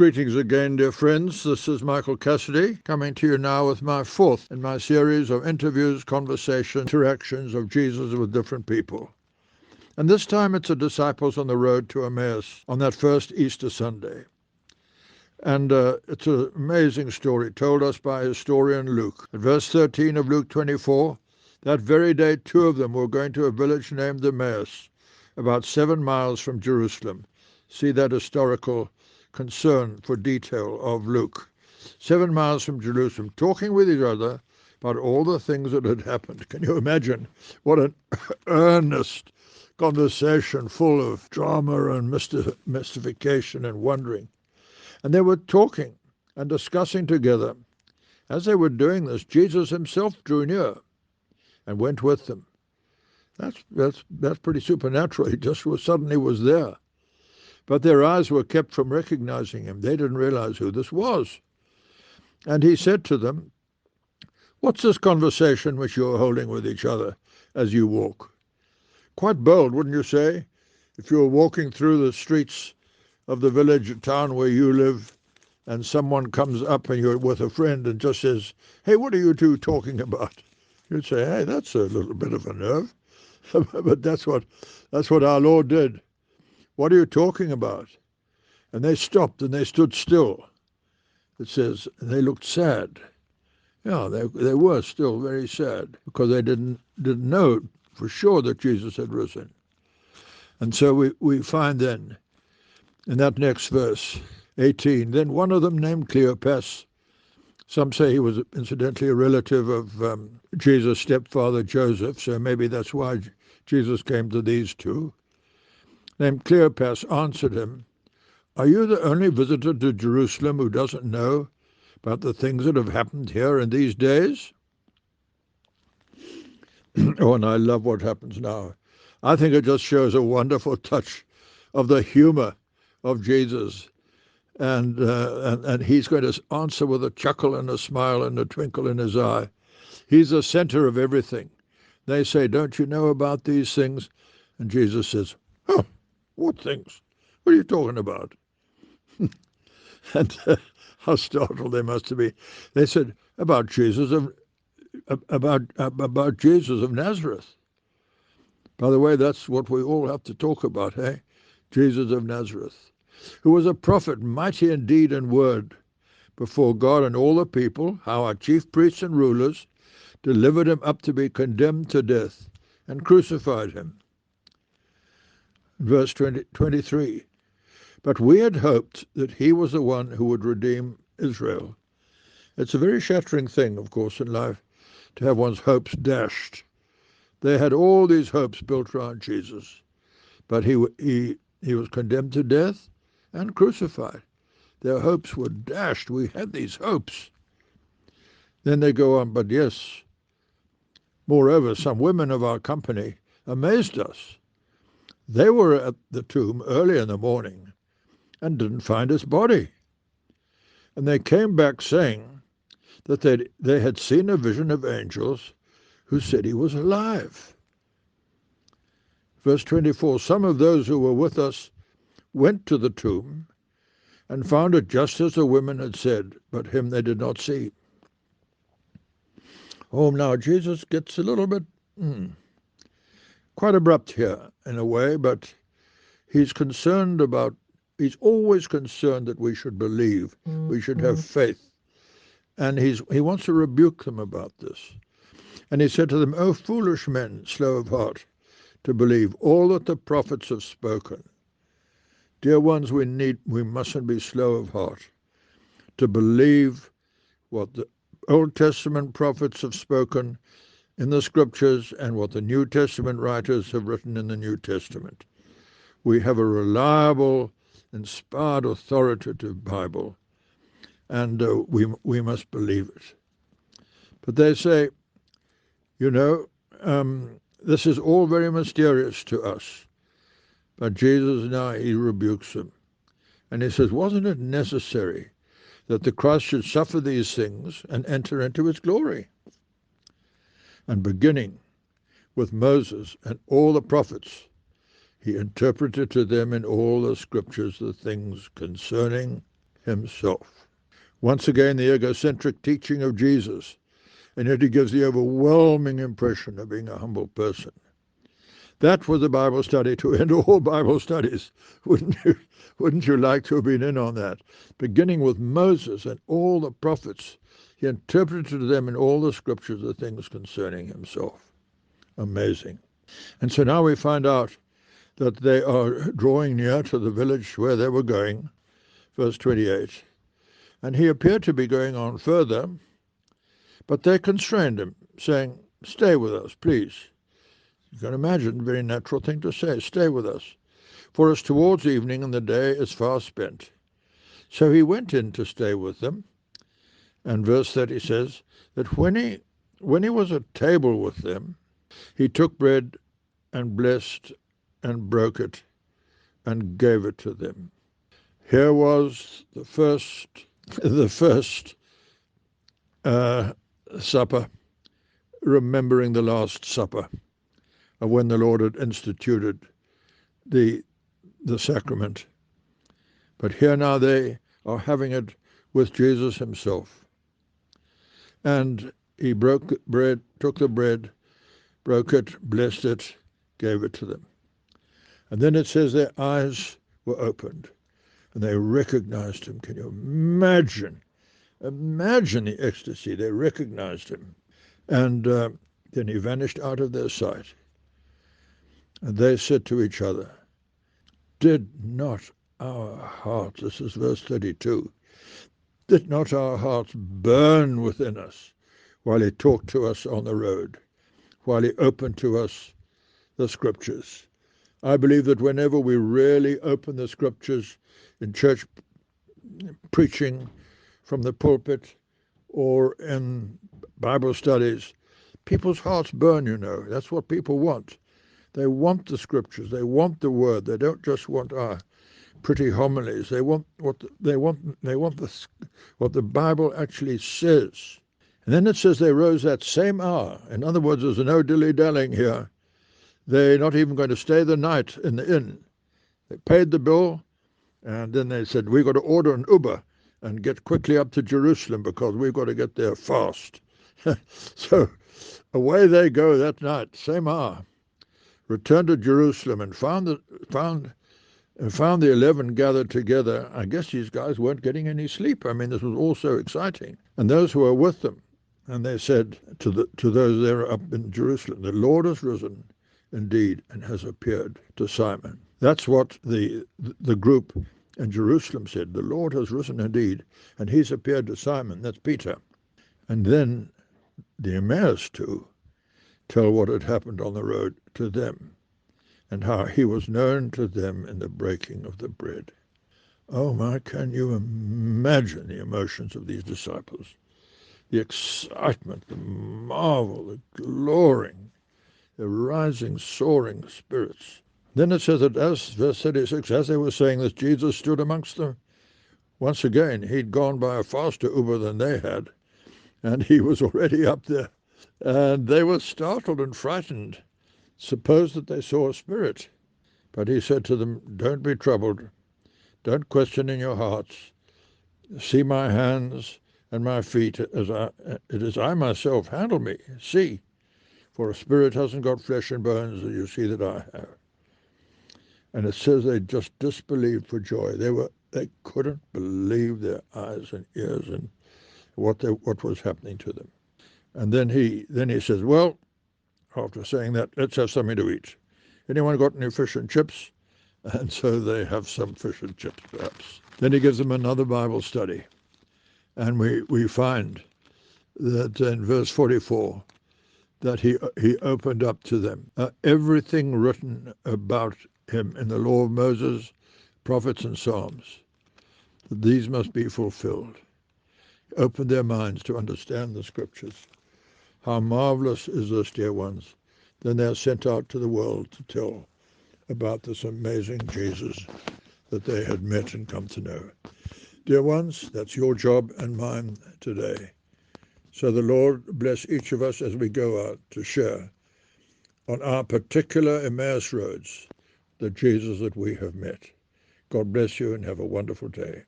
Greetings again, dear friends. This is Michael Cassidy, coming to you now with my fourth in my series of interviews, conversations, interactions of Jesus with different people. And this time it's the disciples on the road to Emmaus on that first Easter Sunday. And it's an amazing story told us by historian Luke. At verse 13 of Luke 24, that very day 2 of them were going to a village named Emmaus, about 7 miles from Jerusalem. See that historical concern for detail of Luke. 7 miles from Jerusalem, talking with each other about all the things that had happened. Can you imagine what an earnest conversation full of drama and mystification and wondering? And they were talking and discussing together. As they were doing this, Jesus himself drew near and went with them. That's pretty supernatural. He just suddenly was there. But their eyes were kept from recognizing him. They didn't realize who this was. And he said to them, "What's this conversation which you're holding with each other as you walk?" Quite bold, wouldn't you say? If you were walking through the streets of the village or town where you live, and someone comes up and you're with a friend and just says, "Hey, what are you two talking about?" You'd say, "Hey, that's a little bit of a nerve." But that's what our Lord did. "What are you talking about?" And they stopped and they stood still. It says, and they looked sad. Yeah, they were still very sad because they didn't know for sure that Jesus had risen. And so we find then in that next verse, 18, then one of them named Cleopas, some say he was incidentally a relative of Jesus' stepfather Joseph, so maybe that's why Jesus came to these two, named Cleopas, answered him, "Are you the only visitor to Jerusalem who doesn't know about the things that have happened here in these days?" Oh, and I love what happens now. I think it just shows a wonderful touch of the humor of Jesus. And he's going to answer with a chuckle and a smile and a twinkle in his eye. He's the center of everything. They say, "Don't you know about these things?" And Jesus says, "Oh, what things? What are you talking about?" And how startled they must be. They said, about Jesus of Nazareth. By the way, that's what we all have to talk about, eh? Jesus of Nazareth, who was a prophet, mighty in deed and word, before God and all the people, how our chief priests and rulers delivered him up to be condemned to death and crucified him. Verse 23, but we had hoped that he was the one who would redeem Israel. It's a very shattering thing, of course, in life to have one's hopes dashed. They had all these hopes built around Jesus, but he was condemned to death and crucified. Their hopes were dashed. We had these hopes. Then they go on, but yes, moreover, some women of our company amazed us. They were at the tomb early in the morning and didn't find his body. And they came back saying that they had seen a vision of angels who said he was alive. Verse 24, some of those who were with us went to the tomb and found it just as the women had said, but him they did not see. Oh, now Jesus gets a little bit quite abrupt here in a way, but he's always concerned that we should believe, we should have faith. And he wants to rebuke them about this. And he said to them, "O foolish men, slow of heart, to believe all that the prophets have spoken." Dear ones, we mustn't be slow of heart to believe what the Old Testament prophets have spoken in the scriptures and what the New Testament writers have written in the New Testament. We have a reliable, inspired, authoritative Bible, and we must believe it. But they say, this is all very mysterious to us. But Jesus now, he rebukes them. And he says, wasn't it necessary that the Christ should suffer these things and enter into his glory? And beginning with Moses and all the prophets, he interpreted to them in all the scriptures the things concerning himself. Once again, the egocentric teaching of Jesus, and yet he gives the overwhelming impression of being a humble person. That was a Bible study to end all Bible studies. Wouldn't you like to have been in on that? Beginning with Moses and all the prophets, he interpreted to them in all the scriptures the things concerning himself. Amazing. And so now we find out that they are drawing near to the village where they were going, verse 28. And he appeared to be going on further, but they constrained him, saying, "Stay with us, please." You can imagine, a very natural thing to say, "Stay with us, for it's towards evening and the day is far spent." So he went in to stay with them. And verse 30 says that when he was at table with them, he took bread and blessed and broke it and gave it to them. Here was the first supper, remembering the Last Supper, of when the Lord had instituted the sacrament. But here now they are having it with Jesus himself. And he took the bread, broke it, blessed it, gave it to them. And then it says their eyes were opened and they recognized him. Can you imagine? Imagine the ecstasy. They recognized him. And then he vanished out of their sight. And they said to each other, "Did not our hearts," this is verse 32, "did not our hearts burn within us while he talked to us on the road, while he opened to us the scriptures?" I believe that whenever we really open the scriptures in church preaching from the pulpit or in Bible studies, people's hearts burn, you know. That's what people want. They want the scriptures. They want the word. They don't just want our pretty homilies. They want what the Bible actually says. And then it says they rose that same hour. In other words, there's no dilly-dallying here. They're not even going to stay the night in the inn. They paid the bill, and then they said, "We've got to order an Uber and get quickly up to Jerusalem because we've got to get there fast." So away they go that night, same hour, returned to Jerusalem and found the 11 gathered together. I guess these guys weren't getting any sleep. I mean, this was all so exciting. And those who were with them, and they said to those there up in Jerusalem, "The Lord has risen indeed and has appeared to Simon." That's what the group in Jerusalem said. The Lord has risen indeed, and he's appeared to Simon. That's Peter. And then the Emmaus two tell what had happened on the road to them and how he was known to them in the breaking of the bread. Oh my, can you imagine the emotions of these disciples? The excitement, the marvel, the glorying, the rising, soaring spirits. Then it says that as, verse 36, as they were saying this, Jesus stood amongst them. Once again, he'd gone by a faster Uber than they had, and he was already up there. And they were startled and frightened, supposed that they saw a spirit. But he said to them, "Don't be troubled. Don't question in your hearts. See my hands and my feet, it is I myself. Handle me. See, for a spirit hasn't got flesh and bones as you see that I have." And it says they just disbelieved for joy. They couldn't believe their eyes and ears and what was happening to them. And then he says, "Well, after saying that, let's have something to eat. Anyone got any fish and chips?" And so they have some fish and chips, perhaps. Then he gives them another Bible study. And we find that in verse 44, that he opened up to them everything written about him in the law of Moses, prophets, and Psalms. That these must be fulfilled. He opened their minds to understand the scriptures. How marvelous is this, dear ones. Then they are sent out to the world to tell about this amazing Jesus that they had met and come to know. Dear ones, that's your job and mine today. So the Lord bless each of us as we go out to share on our particular Emmaus roads the Jesus that we have met. God bless you and have a wonderful day.